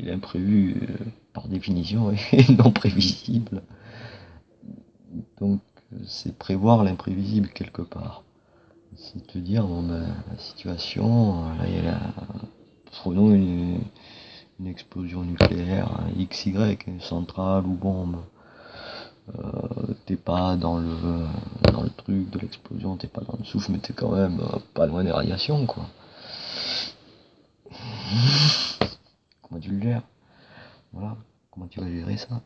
Et l'imprévu, par définition, est non prévisible. Donc, c'est prévoir l'imprévisible quelque part. C'est te dire, bon ben, la situation, là, il y a prenons une explosion nucléaire, XY, une centrale ou bombe. T'es pas dans le truc de l'explosion, t'es pas dans le souffle, mais t'es quand même pas loin des radiations, quoi. Comment tu le gères? Voilà. Comment tu vas gérer ça?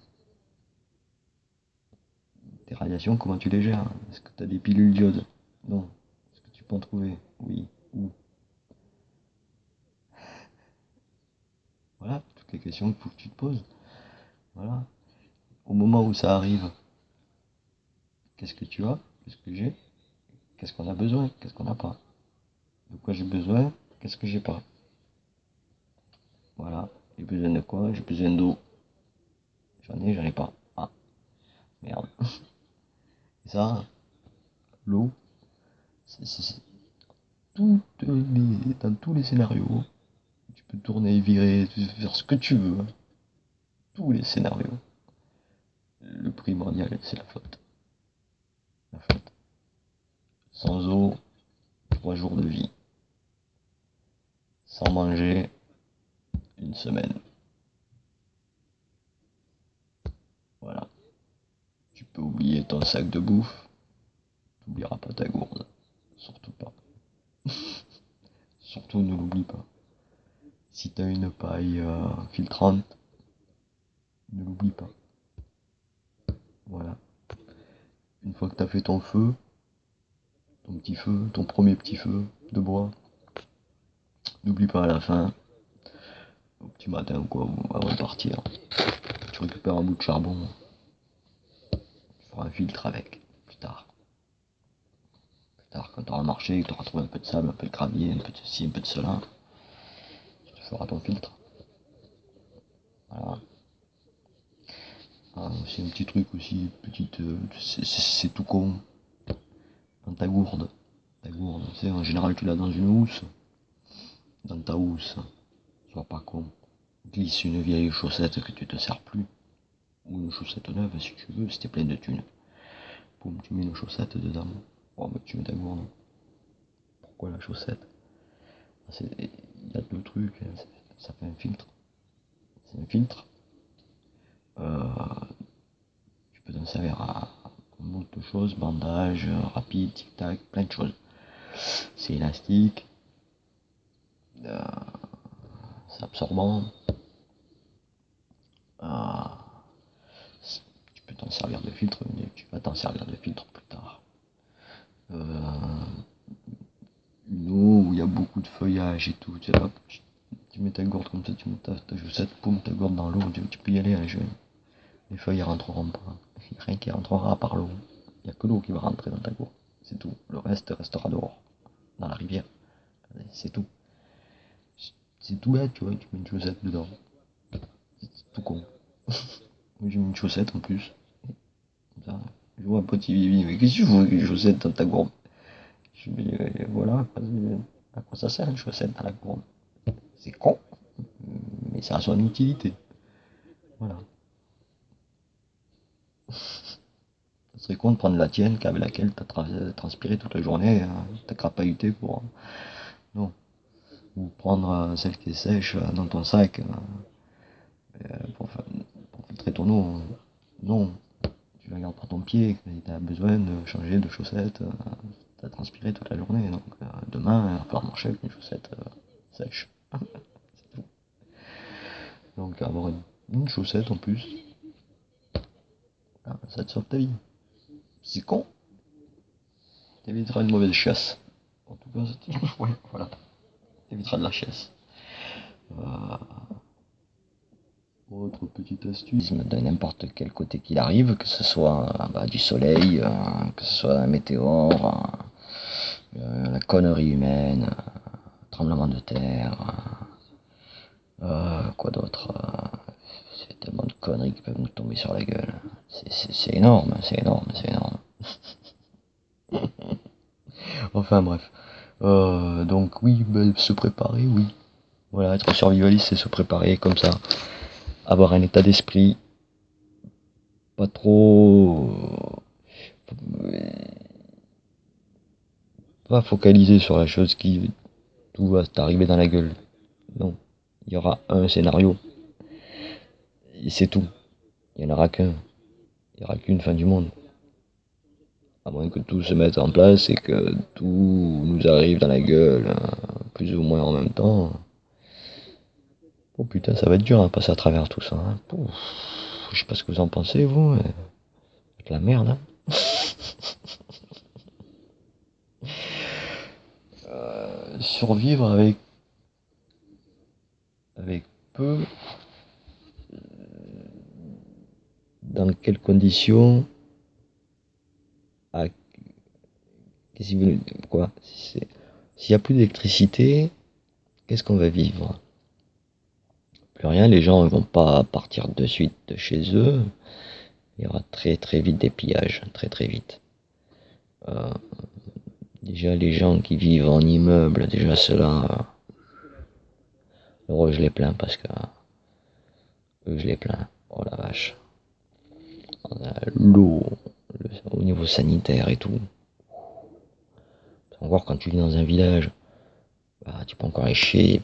Tes radiations, comment tu les gères? Est-ce que t'as des pilules d'iode? Non. Est-ce que tu peux en trouver? Oui. Où? Voilà. Toutes les questions qu'il faut que tu te poses. Voilà. Au moment où ça arrive, qu'est-ce que tu as? Qu'est-ce que j'ai? Qu'est-ce qu'on a besoin? Qu'est-ce qu'on n'a pas? De quoi j'ai besoin? Qu'est-ce que j'ai pas? Voilà. J'ai besoin de quoi? J'ai besoin d'eau. J'en ai pas. Ah, merde. Et ça, l'eau, c'est dans tous les scénarios. Tu peux tourner, virer, faire ce que tu veux. Hein. Tous les scénarios. Le primordial, c'est la flotte. La flotte. Sans eau, 3 jours de vie. Sans manger, une semaine. Voilà. Tu peux oublier ton sac de bouffe. T'oublieras pas ta gourde. Surtout pas. Surtout ne l'oublie pas. Si t'as une paille filtrante, ne l'oublie pas. Voilà. Une fois que t'as fait ton feu, ton petit feu, ton premier petit feu de bois, n'oublie pas à la fin, au petit matin ou quoi, avant de partir, tu récupères un bout de charbon, tu feras un filtre avec, plus tard. Plus tard, quand tu auras marché, que tu auras trouvé un peu de sable, un peu de gravier, un peu de ceci, un peu de cela, tu feras ton filtre. Voilà. Ah, c'est un petit truc aussi, petite, c'est tout con. Dans ta gourde, tu sais, en général tu l'as dans une housse. Dans ta housse, sois pas con. Glisse une vieille chaussette que tu te sers plus. Ou une chaussette neuve si tu veux, si t'es plein de thunes. Boum, tu mets une chaussette dedans. Oh, mais tu mets ta gourde. Pourquoi la chaussette? Il y a deux trucs, hein. Ça fait un filtre. C'est un filtre. Euh, tu peux t'en servir à beaucoup de choses, bandage, rapide, tic-tac, plein de choses. C'est élastique, euh, c'est absorbant. Euh, tu peux t'en servir de filtre, mais tu vas t'en servir de filtre plus tard. Une eau où il y a beaucoup de feuillage et tout, tu sais, hop, tu mets ta gourde comme ça, tu mets ta chaussette, poum, ta gourde dans l'eau, tu peux y aller, hein, les feuilles ne rentreront pas, il n'y a rien qui rentrera par l'eau, il n'y a que l'eau qui va rentrer dans ta gourde, c'est tout, le reste restera dehors, dans la rivière, c'est tout. C'est tout bête, tu vois, tu mets une chaussette dedans, c'est tout con. Moi j'ai mis une chaussette en plus, comme ça, je vois un petit Vivi, mais qu'est-ce que tu fous avec une chaussette dans ta gourde? Je me dis, voilà, à quoi ça sert une chaussette dans la gourde? C'est con, mais ça a son utilité. Voilà. Ça serait con de prendre la tienne avec laquelle tu as transpiré toute la journée, t'as crapahuté pour. Non. Ou prendre celle qui est sèche dans ton sac pour filtrer ton eau. Non. Tu la gardes pour ton pied, tu as besoin de changer de chaussettes, tu as transpiré toute la journée. Donc demain, il va falloir marcher avec une chaussette sèche. C'est tout. Donc avoir une chaussette en plus, ça te sauve ta vie. C'est con. T'éviteras une mauvaise chasse. En tout cas, ouais, voilà. T'éviteras de la chasse. Euh, Autre petite astuce, de n'importe quel côté qu'il arrive, que ce soit du soleil, que ce soit un météore, la connerie humaine, tremblement de terre, quoi d'autre, c'est tellement de conneries qui peuvent nous tomber sur la gueule. C'est énorme, c'est énorme, c'est énorme. Enfin bref. Donc oui, se préparer, oui. Voilà, être survivaliste, c'est se préparer comme ça, avoir un état d'esprit, pas trop, pas focaliser sur la chose qui, tout va t'arriver dans la gueule. Non, il y aura un scénario, et c'est tout. Il n'y en aura qu'un, il n'y aura qu'une fin du monde. À moins que tout se mette en place et que tout nous arrive dans la gueule, plus ou moins en même temps. Oh putain, ça va être dur à passer à travers tout ça. Hein. Pouf. Je sais pas ce que vous en pensez, vous. Mais... c'est de la merde. Hein. Survivre avec peu, dans quelles conditions, à qu'est-ce que vous... quoi s'il n'y a plus d'électricité, qu'est-ce qu'on va vivre? Plus rien, les gens ne vont pas partir de suite de chez eux. Il y aura très très vite des pillages, très très vite. Euh, Déjà les gens qui vivent en immeuble, déjà ceux-là, heureux je les plains parce que eux je les plains. Oh la vache. L'eau, au niveau sanitaire et tout. Encore quand tu vis dans un village, bah, tu peux encore aller chier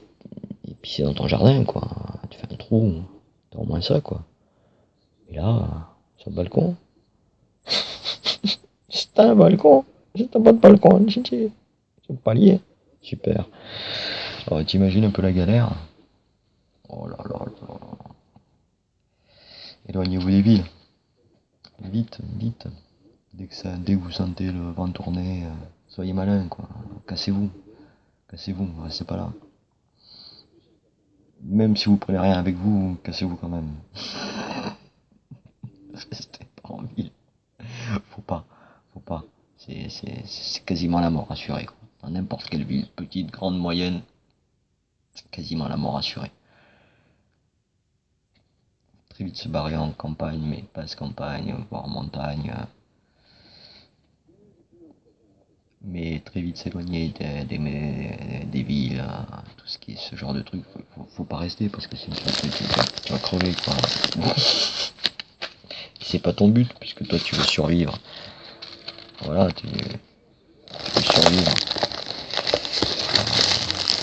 et pisser dans ton jardin, quoi. Tu fais un trou, t'as au moins ça, quoi. Et là, sur le balcon, si t'as un balcon, si t'as pas de balcon, c'est le palier. Super. Alors, t'imagines un peu la galère. Oh là là là là. Éloignez-vous des villes. Vite, vite. Dès que vous sentez le vent tourner, soyez malin, quoi. Cassez-vous. Cassez-vous, restez pas là. Même si vous prenez rien avec vous, cassez-vous quand même. Restez pas en ville. Faut pas. Faut pas. C'est quasiment la mort assurée, quoi. Dans n'importe quelle ville, petite, grande, moyenne, c'est quasiment la mort assurée. Très vite se barrer en campagne, mais pas campagne, voire montagne. Mais très vite s'éloigner des villes, tout ce qui est ce genre de truc, faut pas rester parce que sinon tu vas crever quoi. C'est pas ton but puisque toi tu veux survivre. Voilà, tu veux survivre.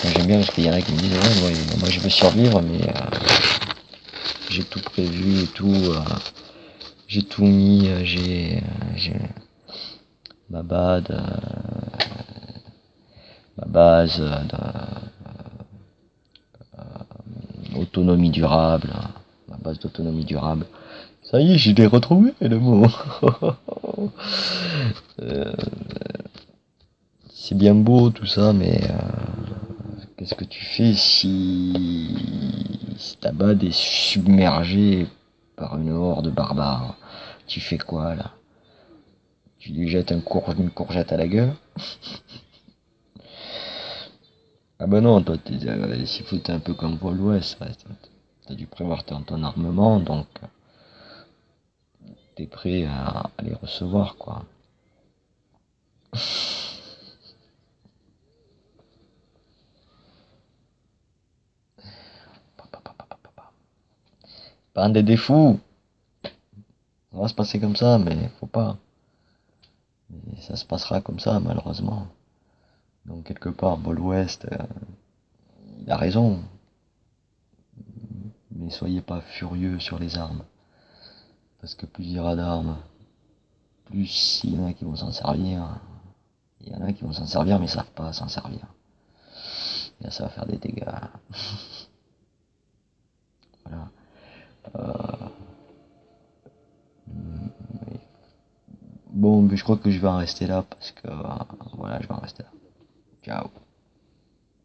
Moi, j'aime bien parce qu'il y en a qui me disent ouais, moi je veux survivre mais j'ai tout prévu et tout, j'ai tout mis, j'ai ma bad, ma base d'autonomie durable, ma base d'autonomie durable. Ça y est, je l'ai retrouvé le mot. Euh, c'est bien beau tout ça, mais qu'est-ce que tu fais si ta bad est submergée par une horde barbare? Tu fais quoi là? Tu lui jettes une courgette à la gueule? Ah bah non, toi s'il faut t'es un peu comme Vol West, ouais, t'as dû prévoir ton armement, donc t'es prêt à les recevoir quoi. Pas des fous! Ça va se passer comme ça, mais faut pas. Et ça se passera comme ça, malheureusement. Donc, quelque part, Bol West, il a raison. Mais soyez pas furieux sur les armes. Parce que plus il y aura d'armes, plus il y en a qui vont s'en servir. Il y en a qui vont s'en servir, mais ils savent pas s'en servir. Et là, ça va faire des dégâts. Voilà. Euh, bon, mais je crois que je vais en rester là parce que voilà, je vais en rester là. Ciao.